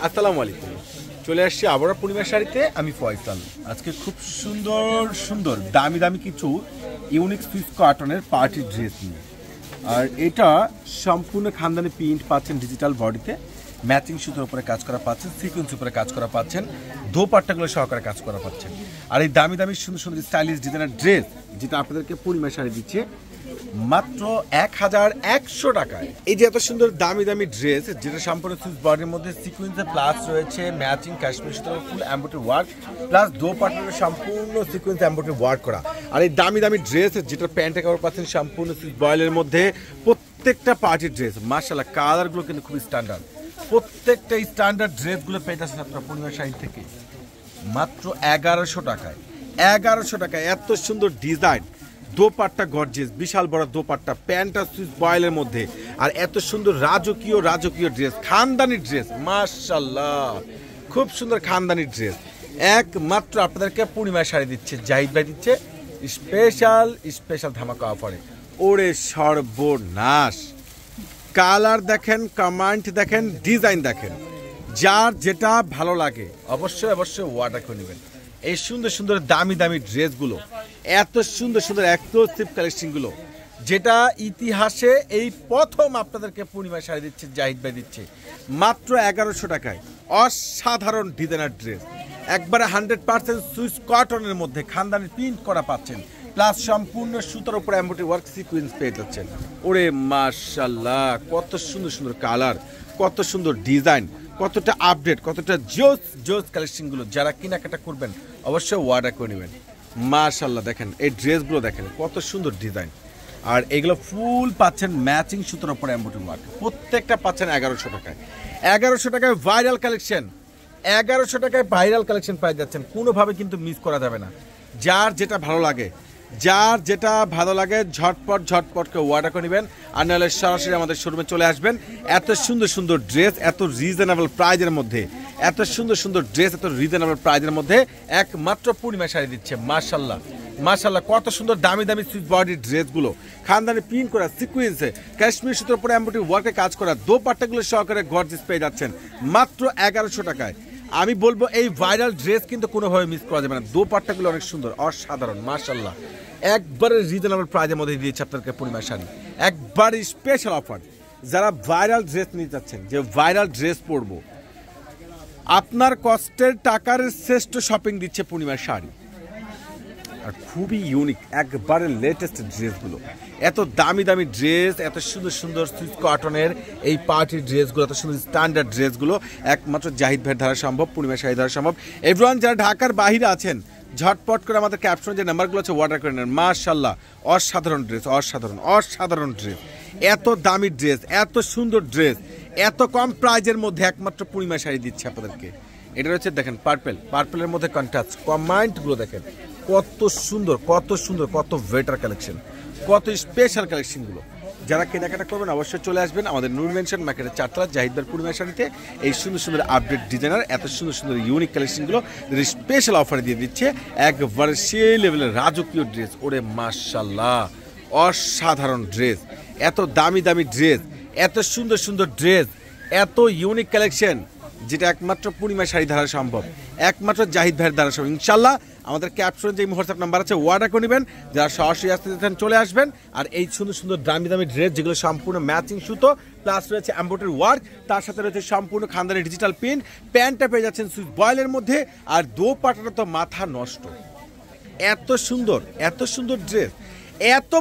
আসসালামু আলাইকুম। চলে আসছি আবারও পূর্ণিমা শাড়িতে। আমি ফয়সাল। আজকে খুব সুন্দর সুন্দর দামি দামি কিছু ইউনিক সুইস কটনের পার্টি ড্রেস নিয়ে, আর এটা সম্পূর্ণ খানদানি প্রিন্ট পাচ্ছেন, ডিজিটাল বডিতে ম্যাচিং সুতোর উপরে কাজ করা পাচ্ছেন, সিকোয়েন্স উপরে কাজ করা পাচ্ছেন, দোপাট্টাগুলো সহকারে কাজ করা পাচ্ছেন। আর এই দামি দামি সুন্দর সুন্দর স্টাইলিশ ডিজাইনার ড্রেস যেটা আপনাদেরকে পূর্ণিমা শাড়ি দিচ্ছে মাত্র 1100 টাকায়। এই যে এত সুন্দর দামি দামি ড্রেস যেটা সম্পূর্ণ সুইস বডির মধ্যে সিকোয়েন্সে প্লাস রয়েছে ম্যাচিং কাশ্মীর সুতোর ফুল এমব্রয়ডারি ওয়ার্ক প্লাস দোপাট্টার সম্পূর্ণ সিকোয়েন্স এমব্রয়ডারি ওয়ার্ক করা। আর এই দামি দামি ড্রেস যেটা প্যান্টে কাপড় পাচ্ছেন সম্পূর্ণ সুইস বয়েলের মধ্যে, প্রত্যেকটা পার্টির ড্রেস মাশাআল্লাহ কালারগুলো কিন্তু খুবই স্ট্যান্ডার্ড। প্রত্যেকটা স্ট্যান্ডার্ড ড্রেসগুলো পেয়ে যাচ্ছেন আপনারা পূর্ণিমা শাড়ি থেকে মাত্র 1100 টাকায়। 1100 টাকায় এত সুন্দর ডিজাইন, দোপাট্টা গর্জিয়াস, বিশাল বড় দোপাট্টা, প্যান্টটা সুইস বয়েলের মধ্যে, আর এত সুন্দর রাজকীয় রাজকীয় ড্রেস, খানদানি ড্রেস মাশাআল্লাহ, খুব সুন্দর খানদানি ড্রেস একমাত্র আপনাদেরকে পূর্ণিমা শাড়ি দিচ্ছে, জাহিদ ভাই দিচ্ছে স্পেশাল স্পেশাল ধামাকা অফারে। ওরে সর্বনাশ, কালার দেখেন, কমেন্ট দেখেন, ডিজাইন দেখেন, যার যেটা ভালো লাগে অবশ্যই অবশ্যই অর্ডার করে নেবেন। এই সুন্দর সুন্দর দামি দামি ড্রেসগুলো, এত সুন্দর সুন্দর এক্সক্লুসিভ কালেকশনগুলো যেটা ইতিহাসে এই প্রথম আপনাদেরকে পূর্ণিমা শাড়ি দিচ্ছে, জাহিদ ভাই দিচ্ছে মাত্র 1100 টাকায়। অসাধারণ ডিজাইনার ড্রেস, একবারে 100% সুইস কটনের মধ্যে খানদানি প্রিন্ট করা পাচ্ছেন, প্লাস সম্পূর্ণ সুতার উপর এমব্রয়ডারি ওয়ার্ক সিকোয়েন্স পেয়ে যাচ্ছেন। ওরে মাশাআল্লাহ, কত সুন্দর সুন্দর কালার, কত সুন্দর ডিজাইন, কতটা আপডেট, কতটা জোস জোস কালেকশনগুলো। যারা কেনাকাটা করবেন অবশ্যই অর্ডার করে নেবেন। মাশাআল্লাহ দেখেন এই ড্রেসগুলো দেখেন কত সুন্দর ডিজাইন, আর এগুলো ফুল পাচ্ছেন ম্যাচিং সুতার উপর এমব্রয়ডারি ওয়ার্ক, প্রত্যেকটা পাচ্ছেন 1100 টাকায়। 1100 টাকায় ভাইরাল কালেকশন, 1100 টাকায় ভাইরাল কালেকশন পেয়ে যাচ্ছেন, কোনোভাবে কিন্তু মিস করা যাবে না। যার যেটা ভালো লাগে, যার যেটা ভালো লাগে ঝটপট ঝটপটকে অর্ডার করে নেবেন, আর নাহলে সরাসরি আমাদের শোরুমে চলে আসবেন। এত সুন্দর সুন্দর ড্রেস এত রিজনেবল প্রাইজের মধ্যে, এত সুন্দর সুন্দর ড্রেস এত রিজনেবল প্রাইজের মধ্যে একমাত্র পূর্ণিমা শাড়ি দিচ্ছে। মাশাআল্লাহ মাশাআল্লাহ, কত সুন্দর দামি দামি সুইস বডির ড্রেসগুলো, খানদানি প্রিন্ট করা সিকোয়েন্সে কাশ্মীর সুতোর উপরে এমব্রয়ডারি ওয়ার্কে কাজ করা, দোপাট্টাগুলো সহকারে গর্জিয়াস পেয়ে যাচ্ছেন মাত্র 1100 টাকায়। আমি বলবো এই ভাইরাল ড্রেস কিন্তু কোনোভাবে মিস করা যাবে না। দোপাট্টাগুলো অনেক সুন্দর, অসাধারণ মাশাআল্লাহ, একবারে রিজনেবল প্রাইজের মধ্যে দিয়েছে আপনাদেরকে পূর্ণিমা শাড়ি, একবারে স্পেশাল অফার। যারা ভাইরাল ড্রেস নিতে চাচ্ছেন, যে ভাইরাল ড্রেস পরবো, আপনার কষ্টের টাকার শ্রেষ্ঠ শপিং দিচ্ছে পূর্ণিমা শাড়ি, আর খুবই ইউনিক একবারে লেটেস্ট ড্রেসগুলো, এত দামি দামি ড্রেস, এত সুন্দর সুন্দর সুইস কটনের এই পার্টির ড্রেসগুলো, এত সুন্দর স্ট্যান্ডার্ড ড্রেসগুলো একমাত্র জাহিদ ভাইয়ের দ্বারা সম্ভব, পূর্ণিমা শাড়ি দ্বারা সম্ভব। এভরিওয়ান যারা ঢাকার বাইরে আছেন ঝটপট করে আমাদের ক্যাপশনে যে নাম্বারগুলো আছে অর্ডার করে নেন। মাশাআল্লাহ অসাধারণ ড্রেস, অসাধারণ অসাধারণ ড্রেস, এত দামি ড্রেস, এত সুন্দর ড্রেস, এত কম প্রাইজের মধ্যে একমাত্র পূর্ণিমা শাড়ি দিচ্ছে আপনাদেরকে। এটা হচ্ছে দেখেন পার্পেলের মধ্যে কন্ট্রাস্ট, কমেন্টগুলো দেখেন কত সুন্দর কত সুন্দর, কত বেটার কালেকশন, কত স্পেশাল কালেকশনগুলো। যারা কেনাকাটা করবেন অবশ্যই চলে আসবেন আমাদের নূর মেনশন মার্কেটের 4 তলা জাহিদ ভাইয়ের পূর্ণিমা শাড়িতে। এই সুন্দর সুন্দর আপডেট ডিজাইনার এত সুন্দর সুন্দর ইউনিক কালেকশনগুলো স্পেশাল অফারে দিয়ে দিচ্ছে, একবারে সেই লেভেলের রাজকীয় ড্রেস। ওরে মাশাআল্লাহ, অসাধারণ ড্রেস, এত দামি দামি ড্রেস, এত সুন্দর সুন্দর ড্রেস, এত ইউনিক কালেকশন যেটা একমাত্র পূর্ণিমা শাড়ি দ্বারা সম্ভব, একমাত্র জাহিদ ভাইয়ের দ্বারা সম্ভব। ইনশাল্লাহ আমাদের ক্যাপশনে যে হোয়াটসঅ্যাপ নাম্বার আছে অর্ডার করে নেবেন। যারা সরাসরি আসতে চান চলে আসবেন। আর এই সুন্দর সুন্দর দামি দামি ড্রেস যেগুলো সম্পূর্ণ ম্যাচিং সুতো প্লাস রয়েছে এমব্রয়ডারি ওয়ার্ক, তার সাথে রয়েছে সম্পূর্ণ খানদানি ডিজিটাল প্রিন্ট, প্যান্টটা পেয়ে যাচ্ছেন সুইস বয়েলের মধ্যে, আর দোপাট্টাটা তো মাথা নষ্ট, এত সুন্দর ড্রেস, এত